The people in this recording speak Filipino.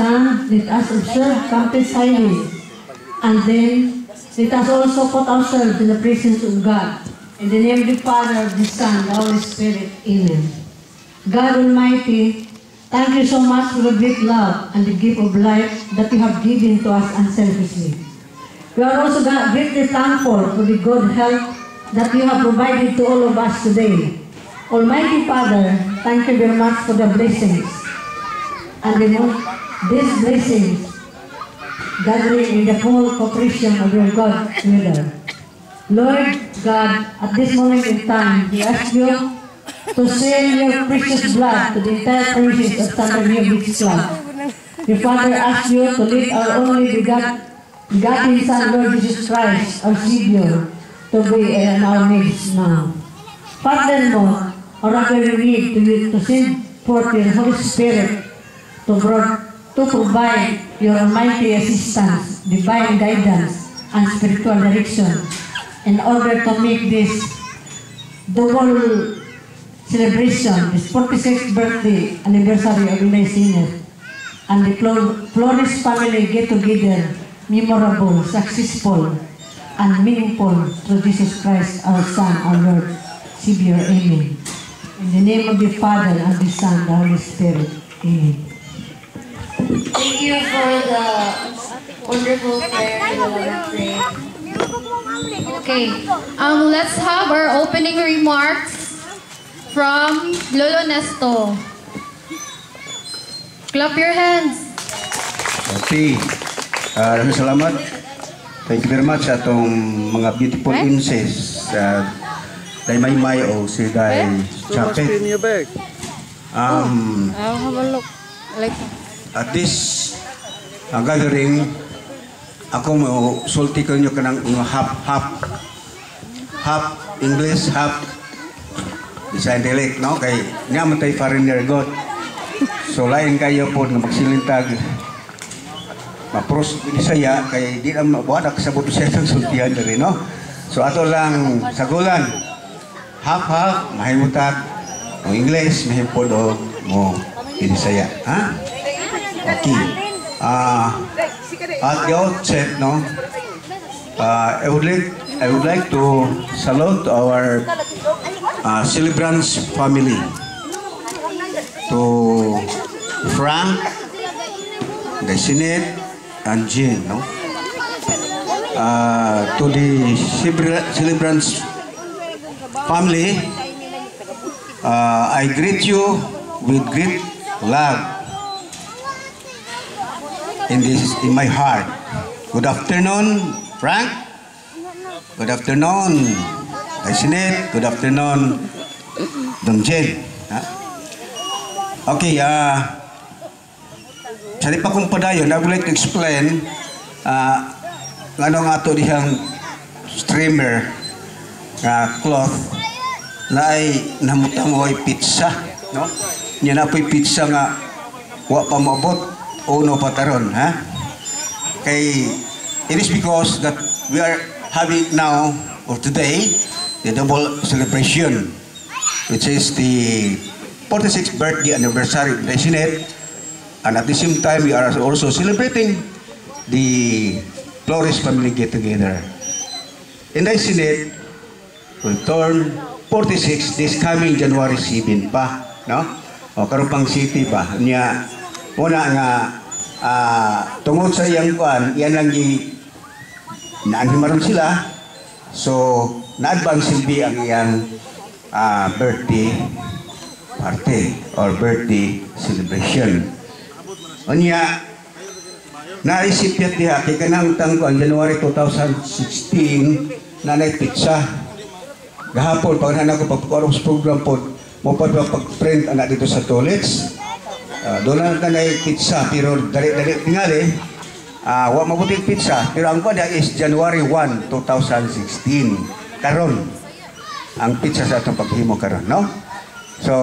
stand, let us observe complete silence, and then let us also put ourselves in the presence of God. In the name of the Father, the Son, the Holy Spirit. Amen. God Almighty, thank you so much for the great love and the gift of life that you have given to us unselfishly. We are also greatly thankful for the good health that you have provided to all of us today. Almighty Father, thank you very much for the blessings. And these blessings gathering in the full cooperation of your God together. Lord God, at this moment in time, we ask you to send your precious blood to the entire premises of Thunder View Beach Club. Your Father asks you to lead our only begotten Son, Lord Jesus Christ, our Savior, to be in our midst now. Furthermore, or we need to send forth your Holy Spirit to provide your almighty assistance, divine guidance, and spiritual direction in order to make this double celebration, this 46th birthday anniversary of Inay Sinner, and the Flores family get together memorable, successful, and meaningful through Jesus Christ, our Son, our Lord, Savior. Amen. In the name of the Father, and the Son, the Holy Spirit. Amen. Thank you for the wonderful prayer and the Lord prayer. Okay, let's have our opening remarks from Lolo Nesto. Clap your hands. Okay. Maraming salamat. Thank you very much sa atong mga beautiful incense. Day Maymay o si Day Chapet. At this gathering, ako mo sulti ko nyo kanang half English, half Bisaya dialect, no? Kay nga matay foreigner god. So lain kayo po nga magsilintag mapros Bisaya kay di na mabuhat sa buto siya ng sultihan diri, no? So ato lang sagulan half mahimutat o English mahipod o mo Bisaya, ha? Okay. At the outset, no? I would like to salute our celebrants family. To Frank, Desinet, and Jean, no? To the celebrants family, I greet you with great love in my heart. Good afternoon, Frank. Good afternoon, Desinet. Good afternoon, Don Jen. Okay, sa di pa kong padayon, I would like to explain nga ato dihang streamer cloth na ay namutang o ay pizza, no? Yan na po'y pizza nga wa pa maabot uno pataron, ha? Kay it is because that we are having now or today the double celebration, which is the 46th birthday anniversary of the Senate, and at the same time we are also celebrating the Flores family get together. And the Senate will turn 46 this coming January 7 pa, no? O Karupang City pa niya muna nga tungod sa iyang kuan, yan lang naanhimaron sila, so na-advance silbi ang iyang birthday party or birthday celebration. Unya naisip yat diha kay kanang tangkuan January 2016 nanay pizza gahapon pag nana ko pagkuaros program pod mo pag-print ana dito sa toilets. Doon na nanay pizza pero dali tingali wa mabuting pizza pero ang kuan is January 1, 2016 karon ang pizza sa atong paghimo karon, no?